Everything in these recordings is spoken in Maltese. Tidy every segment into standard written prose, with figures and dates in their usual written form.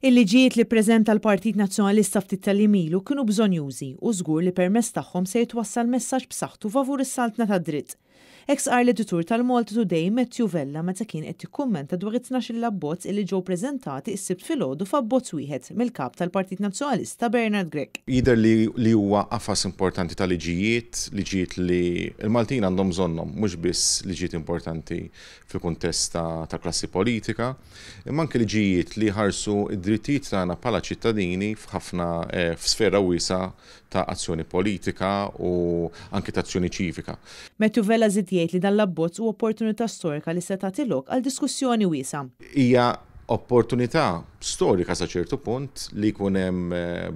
Il-liġijiet li ppreżenta l-Partit Nazzjonalista ftit tal-ilu kienu bżonjużi u żgur li permezz tagħhom se jitwassal messaġġ b'saħħtu favur is-saltna tad-dritt. Ex qal l-editur tal-Malta Today Matthew Vella meta kien qed jikkummenta dwar it-12 abbozz li ġew preżentati s-sibt filgħodu f'abbozz wieħed mill-kap tal-Partit Nazzjonalista Bernard Grech. Jidher li huwa qafas importanti ta' liġijiet li l-Maltin għandhom bżonnhom, mhux biss liġijiet importanti fil-kuntest ta' klassi politika, imma anke liġijiet li ħarsu id-drittijiet tagħna bħala ċittadini f'ħafna f'sfera wiesa ta' azzjoni politika u anke ta' azzjoni ċivika. Matthew Vella żied jgħid li dan l-abbozz huwa opportunità storika li se tagħti lok għal diskussjoni wiesa'. Hija opportunità storika sa ċertu punt li jkun hemm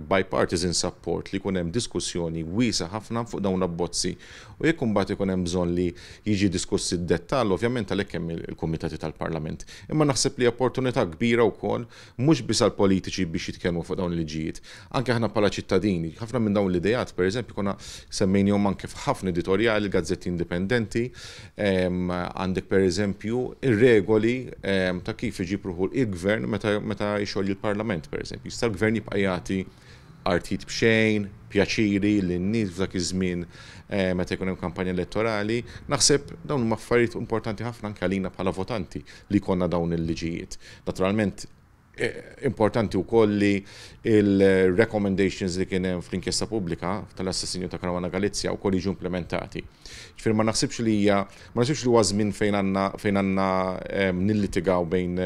bipartisan support, li jkun hemm diskussjoni wiesa ħafna fuq dawn l-abbozzi. U jekk imbagħad ikun hemm bżonn li jiġi diskussi d-dettall, ovvjament għalhekk hemm il-kumitati tal-Parlament. Imma naħseb li opportunità kbira wkoll mhux biss għall-politiċi biex jitkellmu fuq dawn il-liġijiet. Anke aħna bħala ċittadini, ħafna minn dawn l-idejat, pereżempju konna semmejnihom anke f'ħafna editorjali, gazzetti indipendenti, għandek pereżempju ir-regoli ta' kif iġibruħu il-gvern meta jxogħol il-Parlament, pereżempju. Jista' l-gvern jibqa' jagħti artit b'xejn, pjaċiri lin-nies f'dak iż-żmien meta jkun hemm kampanja elettorali. Naħseb dawn huma affarijiet importanti ħafna anke għalina bħala votanti li jkollna dawn il-liġijiet. Naturalment importanti wkoll li il-recommendations li kien hemm fl-inkjesta pubblika tal-assassinju ta' Caruana Galizia wkoll jiġu implementati. Ġifier ma naħsibx li huwa żmien fejn għandna nillitigaw bejn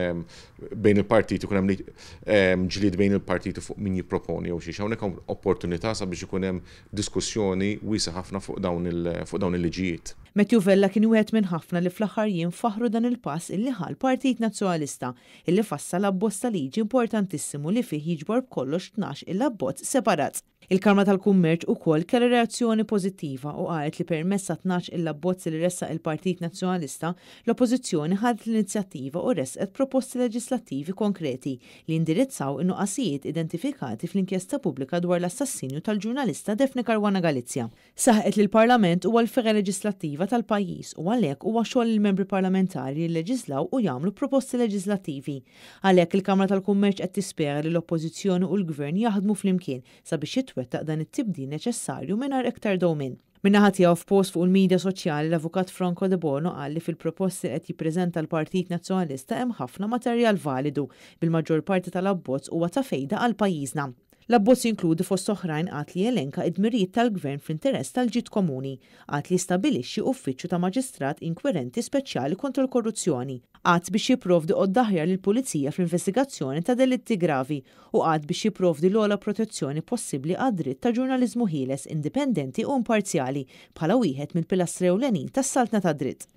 il-partiti, ikun hemm ġlied bejn il-partiti fuq min jipproponi jew xi hawnhekk hemm opportunità sabiex ikun hemm diskussjoni wiesa ħafna fuq dawn il-liġijiet. Matthew Vella kien wieħed minn ħafna li fl-aħħar jiem faħru dan il-pass illi ħal Partit Nazzjonalista illi fassal abbozz ta' liġi importantissimu li fih jiġbor b'kollox 12 il-abbozz separat. Il-Kamra tal-Kummerċ ukoll kellha reazzjoni pożittiva u qalet li permezz ta' 12 il-abbozz li ressaq il-Partit Nazzjonalista, l-Oppożizzjoni ħadet l-inizjattiva u resqet proposti leġislattivi konkreti li indirizzaw in-nuqqasijiet identifikati fl-inkjesta pubblika dwar l-assassinju tal-ġurnalista Daphne Caruana Galizia. Saħqet li l-Parlament huwa l-fera leġislattiva tal-pajjiż u għalhekk huwa xogħol il-membri parlamentari li jilleġislaw u jagħmlu proposti leġislattivi. Għalhekk il-Kamra tal-Kummerċ qed tispjega li l-Oppożizzjoni u l-Gvern jaħdmu flimkien sabiex twettaq dan it-tibdil neċessarju mingħajr iktar dowmin. Min-naħa tiegħu f'post fuq il-medja soċjali l-Avukat Franco De Bono qal li fil-proposti qed jippreżenta l-Partit Nazzjonalista hemm ħafna materjal validu bil-maġġor parti tal-abbozz huwa ta' fejda għal pajjiżna. L-abbozz jinkludi fost oħrajn qatt li jelenka id-dmirijiet tal-Gvern fl-interess tal-ġid komuni, qatt li jistabbilixxi uffiċċju ta' maġistrat inkwirenti speċjali kontra l-korruzzjoni, qatt biex jipprovdi għodda aħjar lill-Pulizija fl-investigazzjoni ta' delitti gravi u qatt biex jipprovdi l-ogħla protezzjoni possibbli għad-dritt ta' ġurnaliżmu ħieles, indipendenti u imparzjali bħala wieħed mill-pilastri ewlenin tas-saltna tad-dritt.